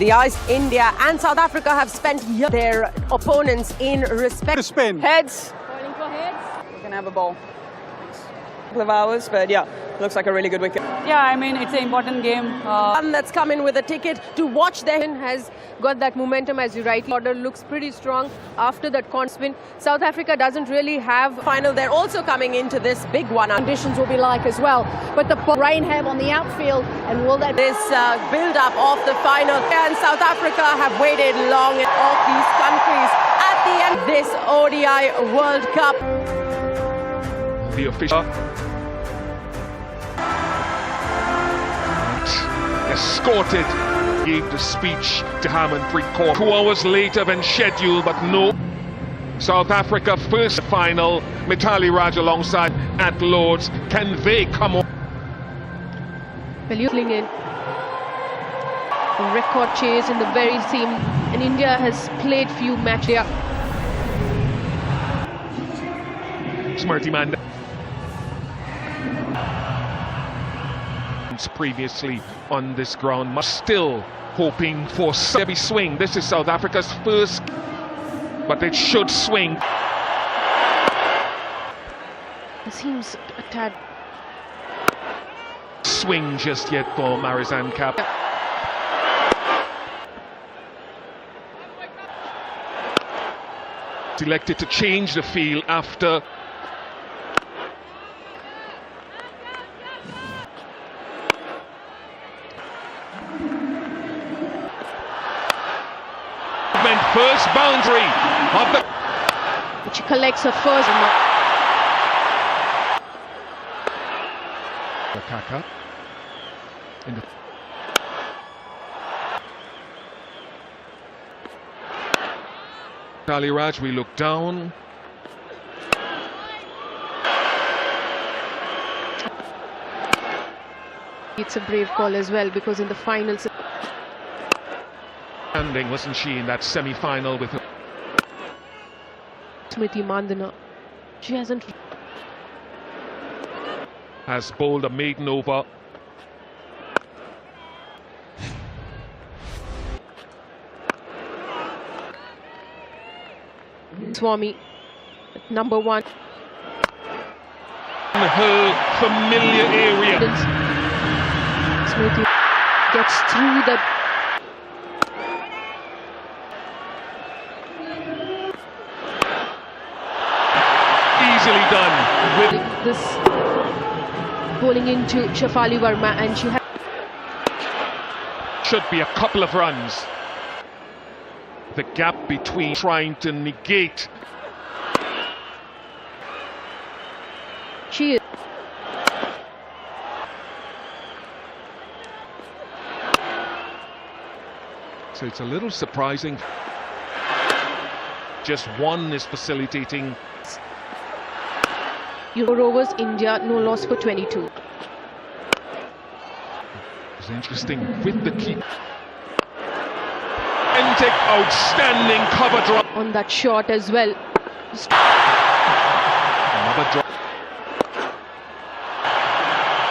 The eyes, India and South Africa have spent their opponents in respect. To spin. Heads. Calling for heads. We're going to have a ball. A couple of hours, but yeah, looks like a really good wicket. Yeah, I mean, it's an important game. One that's come in with a ticket to watch them has got that momentum, as you rightly order, looks pretty strong after that spin. South Africa doesn't really have final. They're also coming into this big one. Conditions will be like as well, but the rain have on the outfield, and will that this build-up of the final, and South Africa have waited long of these countries at the end of this ODI World Cup. The official escorted, gave the speech to Harmanpreet Kaur 2 hours later than scheduled, but no. South Africa first final, Mithali Raj alongside at Lords. Can they come on? Filling in a record chase in the very same, and India has played few matches. Smriti Mandal previously on this ground, still hoping for a heavy swing. This is South Africa's first, but it should swing. It seems a tad Swing just yet for Marizanne Kapp. Elected to change the field after first boundary of the, which collects her first. Kaka in the Mithali Raj, we look down. It's a brave call as well, because in the finals, standing, wasn't she, in that semi-final with her Smriti Mandana. She hasn't has bowled a maiden over. Swami at number 1 in her familiar area. Smriti gets through the easily done with this bowling into Shafali Verma, and she should be a couple of runs. The gap between trying to negate. She is. So it's a little surprising. Just one is facilitating. Overs, India no loss for 22. It's interesting with the key. Outstanding cover drop on that shot as well. Another drop.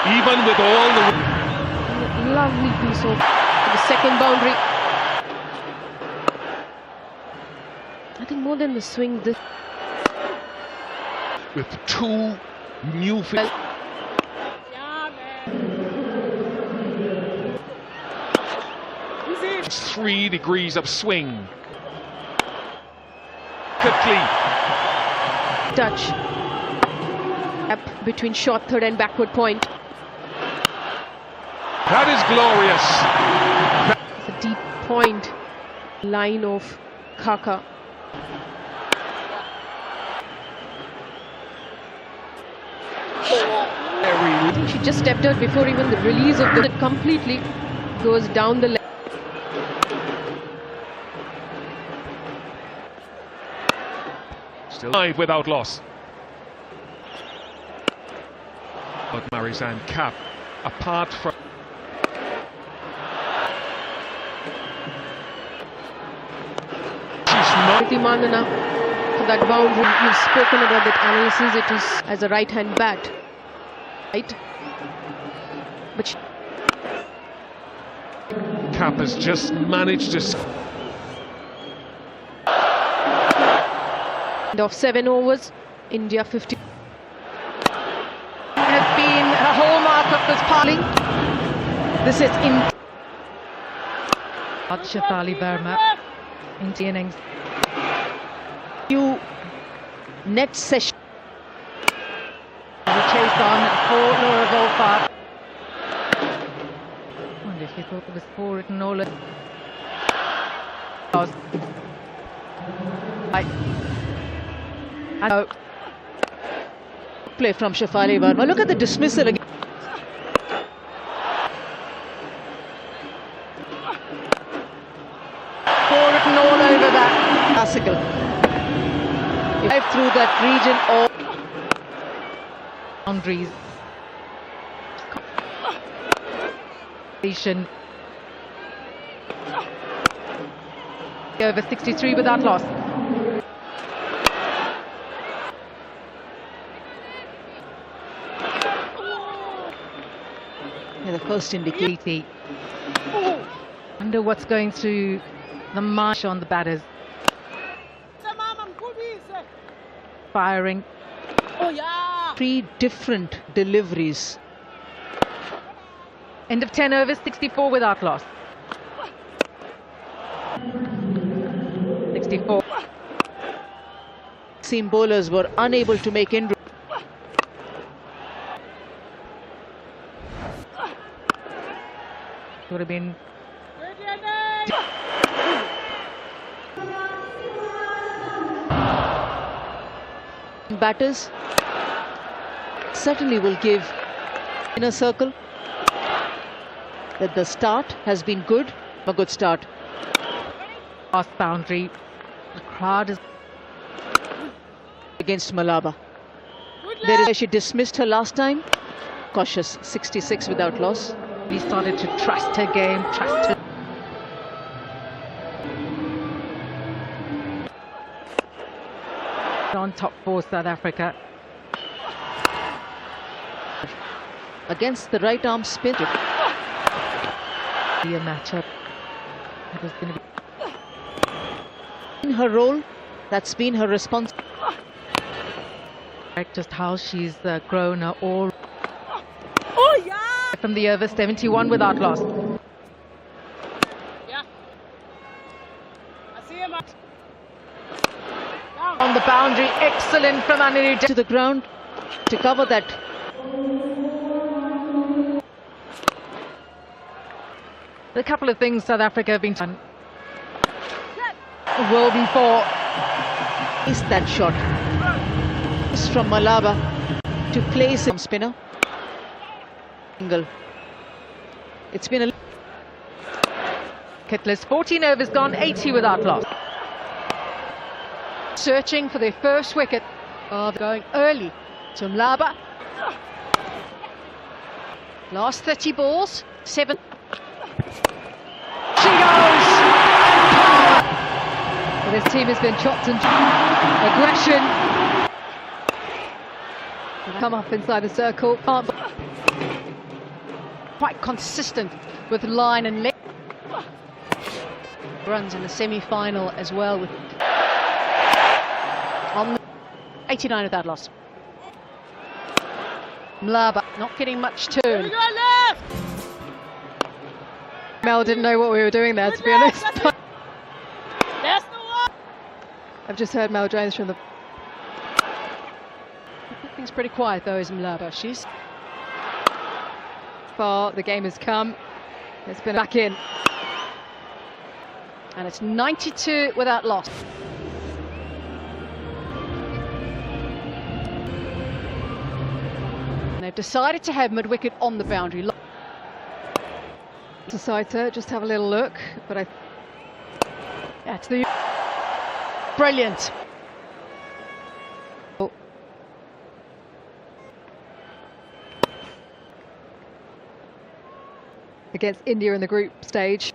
Even with all the lovely piece of the second boundary. I think more than the swing, this with 2 new fields. 3 degrees of swing. Quickly. Touch. Gap between short third and backward point. That is glorious. It's a deep point line of Kaka. I think she just stepped out before even the release of the completely goes down the leg. Still 5 without loss. But Marizanne Kapp, apart from she's not Mandana for that boundary. You've spoken about that analysis. It was as a right-hand bat, right? But Cap has just managed to... Of 7 overs, India 50. Has been a hallmark of this party. This is in Shefali Verma into innings. New net session. We chase on for Laura Volpart. I wonder if you thought it was for it and all it. Play from Shefali Verma. Look at the dismissal again. written all over that. Classical. Drive through that region or boundaries. Over 63 without loss. the first indicator. Wonder what's going through the march on the batters. Firing. Three different deliveries. End of 10 overs, 64 without loss. 64. Seam bowlers were unable to make inroads. Would have been batters certainly will give inner circle that the start has been good, a good start. past boundary. The crowd is Against Malaba. She dismissed her last time. Cautious, 66 without loss. He started to trust her game, trust her. On top for South Africa. Against the right arm spin. Be a matchup. It was going to be in her role, that's been her response. just how she's grown all from the over 71 without loss. On the boundary, excellent from Anirudh To the ground to cover that. A couple of things South Africa have been done. Woden for Is that shot. It's from Malaba to place him spinner. Angle. It's been a Kittless, 14 overs gone, 80 without loss. searching for their first wicket. Going early to Malaba. Last 30 balls, 7. She goes! Well, this team has been chopped and aggression. Come up inside the circle. Quite consistent with line and leg. Runs in the semi-final as well with on 89 without loss. Malaba not getting much turn. Mel didn't know what we were doing there, to be honest. I've just heard Mel Jones from the... Things pretty quiet though, is Malaba. She's Far the game has come. It's been back in. and it's 92 without loss. And they've decided to have mid-wicket on the boundary. Society, just have a little look, but I... That's the brilliant. Against India in the group stage,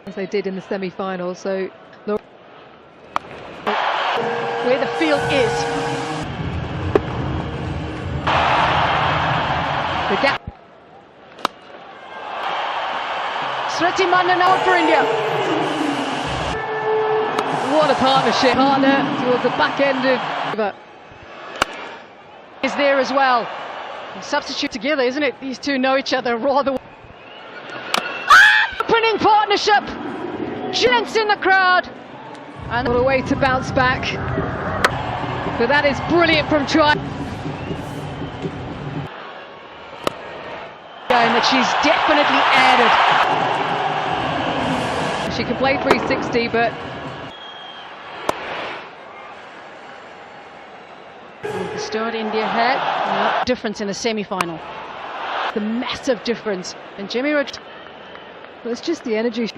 as they did in the semi-final. So Where the field is. the gap Smriti Mandana for India. What a partnership. Partner towards the back end of... is there as well. Substitute together, isn't it? These two know each other rather... Opening partnership! Chants in the crowd. And what a way to bounce back. But that is brilliant from Try. And that she's definitely added. She can play 360, but the start India had difference in the semi-final. The massive difference. And Jimmy Rod, well, it's just the energy.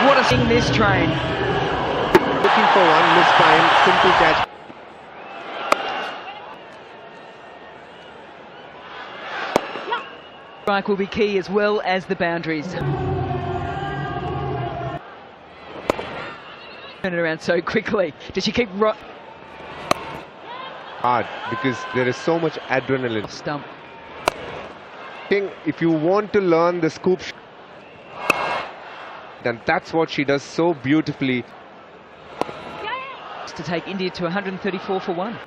What a thing this train. Looking for one, missed time, simple catch. Strike will be key as well as the boundaries. Turn it around so quickly. Does she keep Hard, because there is so much adrenaline. Stump. If you want to learn the scoop, then that's what she does so beautifully. To take India to 134 for 1.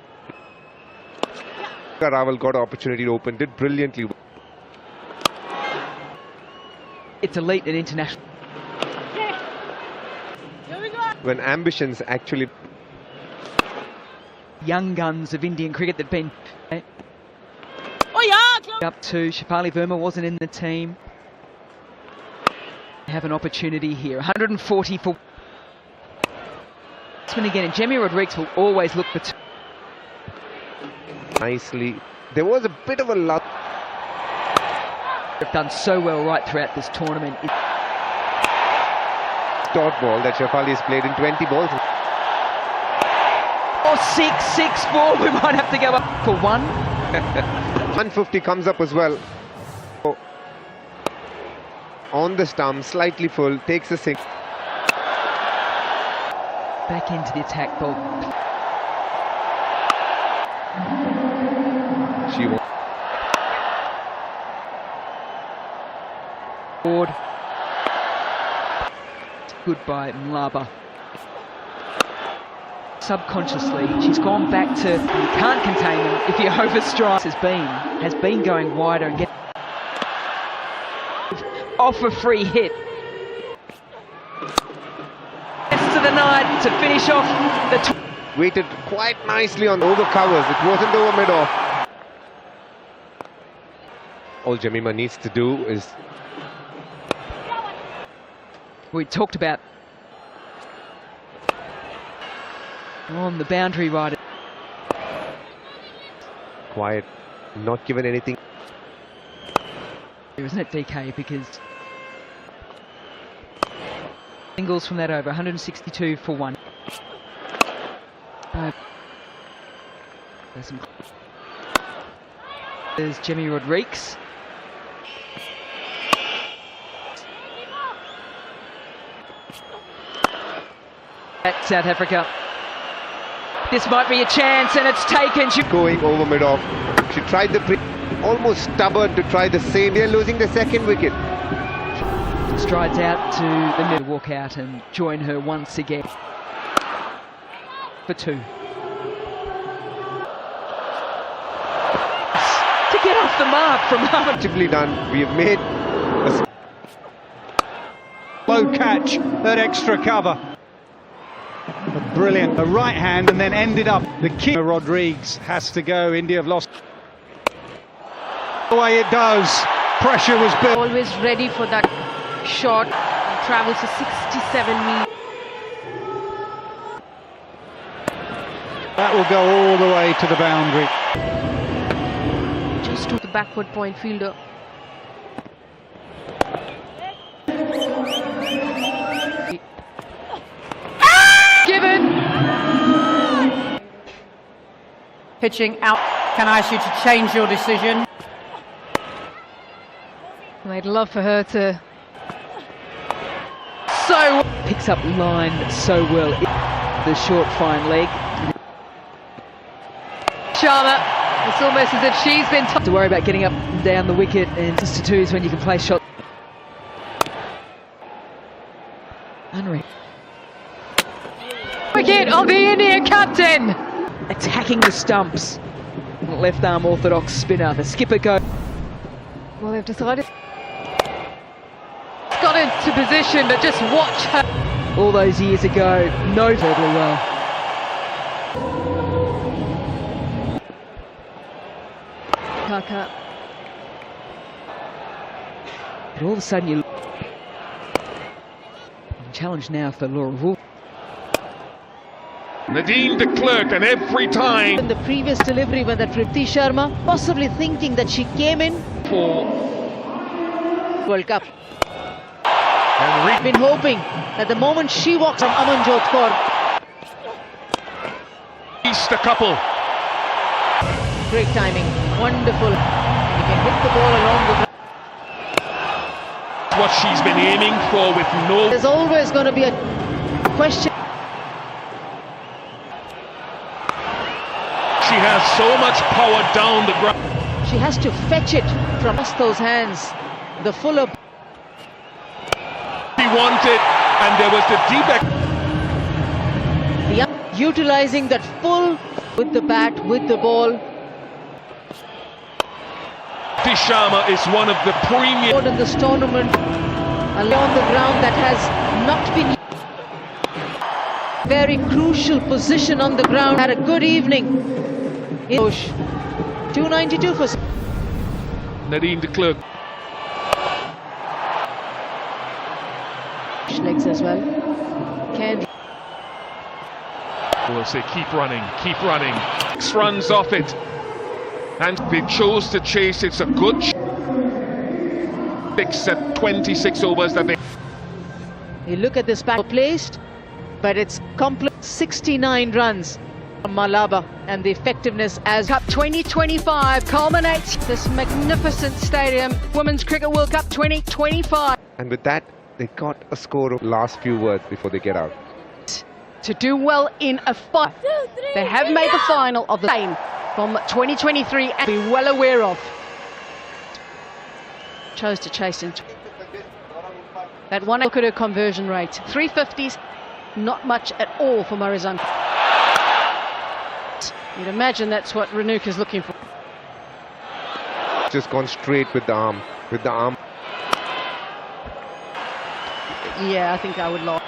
Raval got an opportunity to open, did brilliantly. It's elite and international. When ambitions actually... Young guns of Indian cricket that have been up to Shafali Verma wasn't in the team. Have an opportunity here. 140 for again, and Jemmy Rodriguez will always look for nicely. There was a bit of a luck. They've done so well right throughout this tournament. Dot ball that Shafali has played in 20 balls. Oh, 6-4. We might have to go up for 1. 150 comes up as well. On the stump, slightly full, takes a 6. Back into the attack ball. She won. Board. Good by Mlaba. Subconsciously, she's gone back to, you can't contain them if you overstrike. Has been going wider and get off a free hit. To the night to finish off the... Waited quite nicely on over covers. It wasn't over mid-off. All Jemima needs to do is... We talked about on the boundary right. Quiet, not given anything. Isn't it, DK? Because singles from that over, 162 for 1. There's Jemmy Rodriguez. At South Africa. This might be a chance, and it's taken. Going over mid-off. She tried the almost stubborn to try the same. They're losing the second wicket. Strides out to the middle, walk out and join her once again for 2. To get off the mark from Harvard. Beautifully done. We have made a low catch, that extra cover. Brilliant. The right hand and then ended up the key. Rodriguez has to go. India have lost. The way it does. Pressure was built. Always ready for that shot. Travels to 67 meters. That will go all the way to the boundary. Just to the backward point fielder. Given. Pitching out. Can I ask you to change your decision? And I'd love for her to... So picks up line so well. The short fine leg. Sharma It's almost as if she's been told to worry about getting up and down the wicket, and just to twos when you can play shot. Unreal. wicket of the Indian captain. Attacking the stumps. Left arm orthodox spinner. The skipper goes. Well, they've decided. Got into position, but just watch her. All those years ago, notably well. Kaka. But all of a sudden you challenge now for Laura Wolf. Nadine de Klerk, and every time In the previous delivery when that Tripti Sharma, possibly thinking that she came in for World Cup. and Been hoping that the moment she walks from Amanjot Kaur, released a couple. great timing, wonderful. You can hit the ball along the. What she's been aiming for with no. There's always going to be a question. She has so much power down the ground. She has to fetch it from those hands. The fuller. She wanted, and there was the deep. Utilizing that full with the bat, with the ball. Sharma is one of the premium. In this tournament, along the ground that has not been. Very crucial position on the ground. Had a good evening. 292 for Nadine de Klerk. legs as well. Can We'll say keep running, keep running. 6 runs off it, and they chose to chase. It's a good 6 at 26 overs that they. you look at this back placed, but it's complete 69 runs from Malaba, and the effectiveness as Cup 2025 culminates this magnificent stadium. Women's Cricket World Cup 2025. And with that, they got a score of last few words before they get out. To do well in a fight. They have made the final of the game from 2023 and be well aware of. Chose to chase into that one. Look at her conversion rate. 350s, not much at all for Marizan. You'd imagine that's what Renuka's looking for. Just gone straight with the arm. With the arm. Yeah, I think I would love.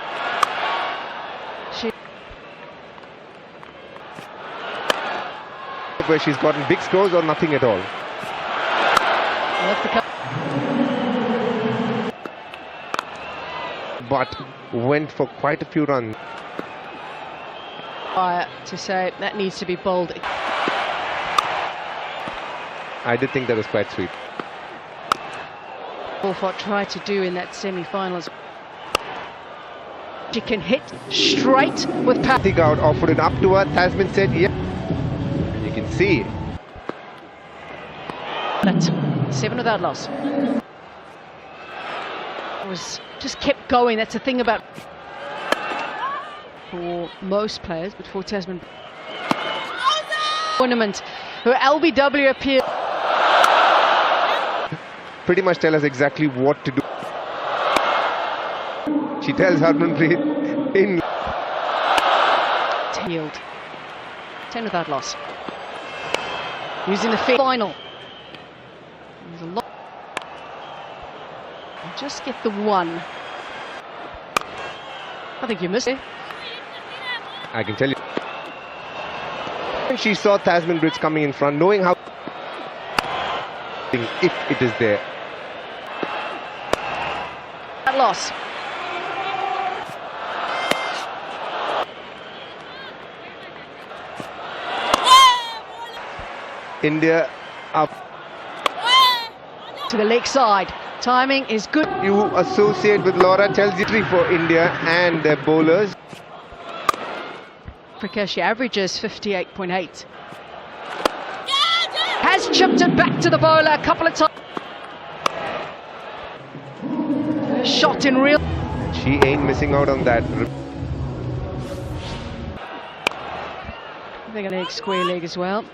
Where she's gotten big scores or nothing at all. But went for quite a few runs. To say that needs to be bowled. I did think that was quite sweet. What tried to do in that semi-finals. She can hit straight with power. Think out, offered it up to her. Tasman said, yeah. And you can see. That's 7 without loss. It was just kept going. That's the thing about for most players, but for Tasman tournament, her LBW appeared. Pretty much tell us exactly what to do. She tells Harmanpreet in. Yield 10 without loss. Using the final. There's a lot. Just get the one. I think you missed it. I can tell you. She saw Tasman Bridge coming in front, knowing how. If it is there. That loss. India up. To the leg side. Timing is good. You associate with Laura tells you for India and their bowlers. Africa, she averages 58.8. Has chipped it back to the bowler a couple of times. Shot in real. She ain't missing out on that. They're going to leg square leg as well.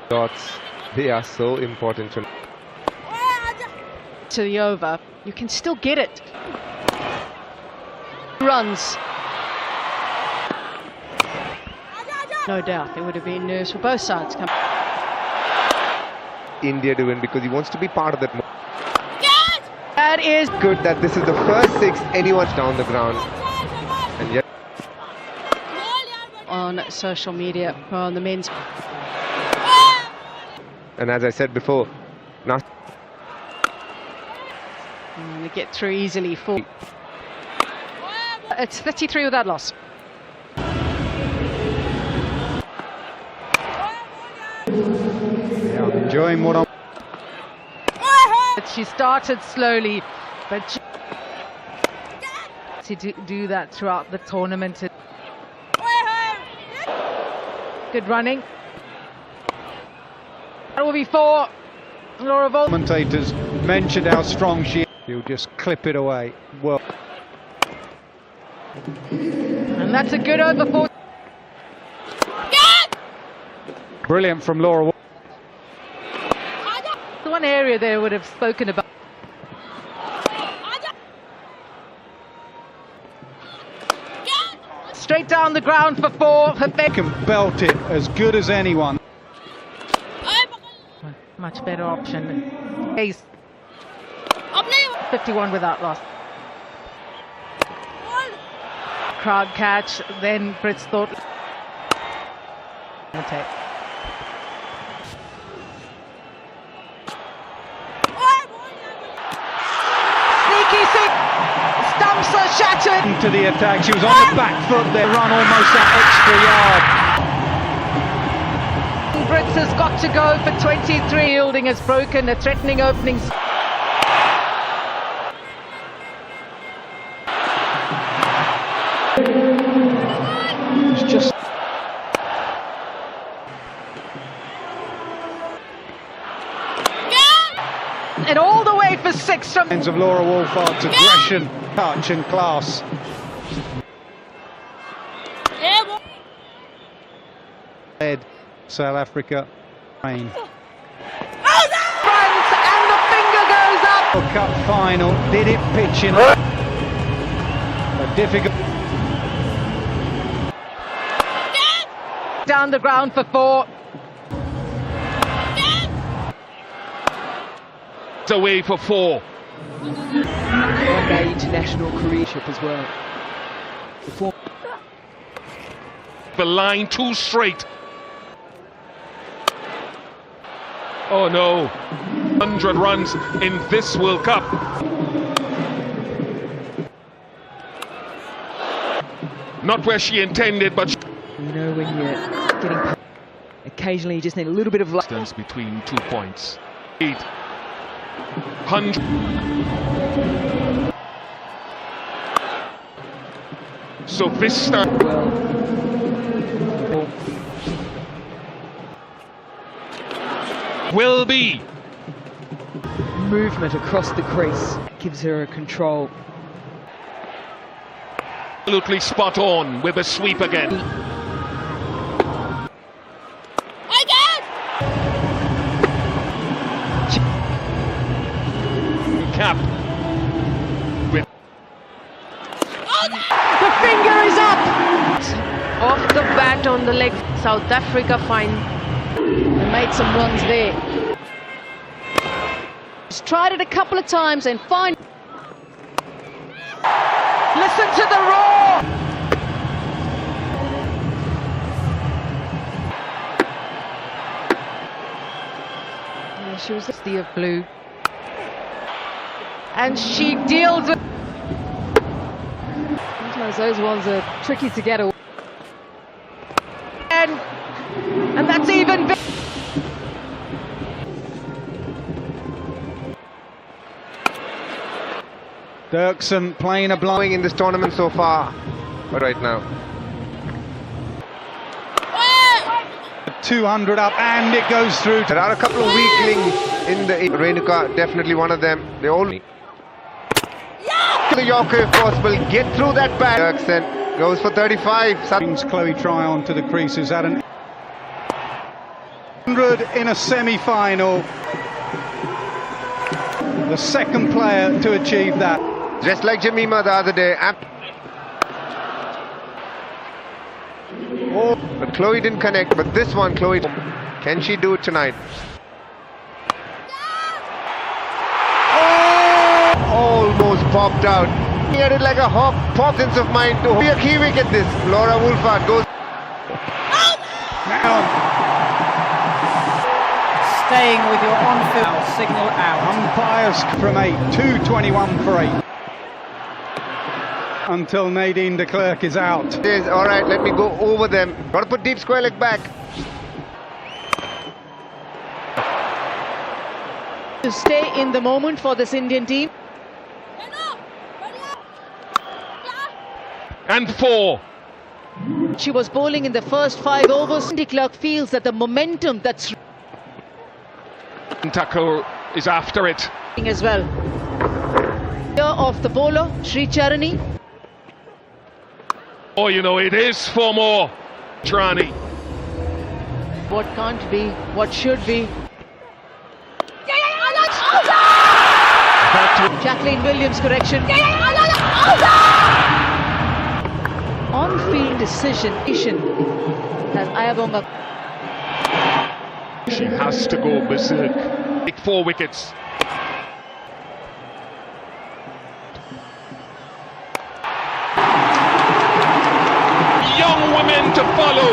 Dots, they are so important to the over. You can still get it. Runs. No doubt there would have been nerves for both sides. India to win because he wants to be part of that. That is Good that this is the first 6 anyone's down the ground. And yet on social media on the men's. and as I said before, now And they get through easily for. It's 33 without loss. Yeah, I'm enjoying what I'm. She started slowly, but she do that throughout the tournament. Good running. That will be for Laura Vol. Commentators mentioned how strong she is. He'll just clip it away. Well, And that's a good over for. brilliant from Laura. The one area they would have spoken about. Straight down the ground for 4 for Beck. Can belt it as good as anyone. Much better option. Ace. 51 without loss. Crowd catch, then Brits thought. Sneaky six. Stumps are shattered. To the attack, she was on the back foot there, run almost that extra yard. Brits has got to go for 23. Yielding has broken a threatening opening. It's just And all the way for 6 from. signs of Laura Wolfart's aggression, touch and class. Led South Africa. Rain. Front and the finger goes up. World Cup final, did it pitching a difficult. Down the ground for 4. It's away for 4. One-day international careership as well. The line too straight. Oh no. 100 runs in this World Cup. Not where she intended, but You know when you're getting. Occasionally you just need a little bit of luck. distance between 2 points. 800. So Vista will be Movement across the crease gives her a control. absolutely spot on with a sweep again. Cap with The finger is up. Off the bat on the leg. South Africa fine. They made some runs there. He's tried it a couple of times and fine. Listen to the roar. Yeah, she was the of blue. And she deals with. Sometimes those ones are tricky to get away. And that's even big. Dirksen playing a blind. in this tournament so far. But right now, 200 up and it goes through. there are a couple of weaklings in the Renuka, definitely one of them. They all the Yorker if possible, get through that back. Dirksen goes for 35. Brings Chloe Tryon to the crease. Is that an 100 in a semi-final. The second player to achieve that. Just like Jemima the other day. Oh, but Chloe didn't connect. But this one, Chloe, can she do it tonight? Oh, almost popped out. He had it like a hawk, pop sense of mind to be a key wicket. This Laura Woolfard goes. Now, Staying with your on-field signal out. umpires from 8, 2:21 for 8. Until Nadine de Klerk is out. It is, all right, let me go over them. Got to put deep square leg back. To stay in the moment for this Indian team. And 4. She was bowling in the first 5 overs. De Klerk feels that the momentum that's Tackle is after it. as well. Of the bowler, Sri Charani. Oh, you know, it is 4 more. Trani. What can't be, what should be. Jacqueline Williams correction. On-field decision has Ayabonga. She has to go berserk. Take 4 wickets. Young women to follow.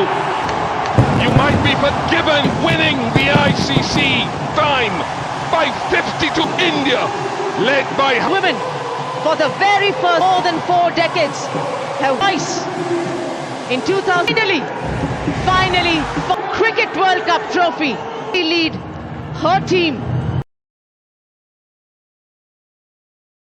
You might be forgiven winning the ICC. Time 550 to India, led by Women, for the very first more than 4 decades, have twice in 2000. Finally, for Cricket World Cup trophy, lead her team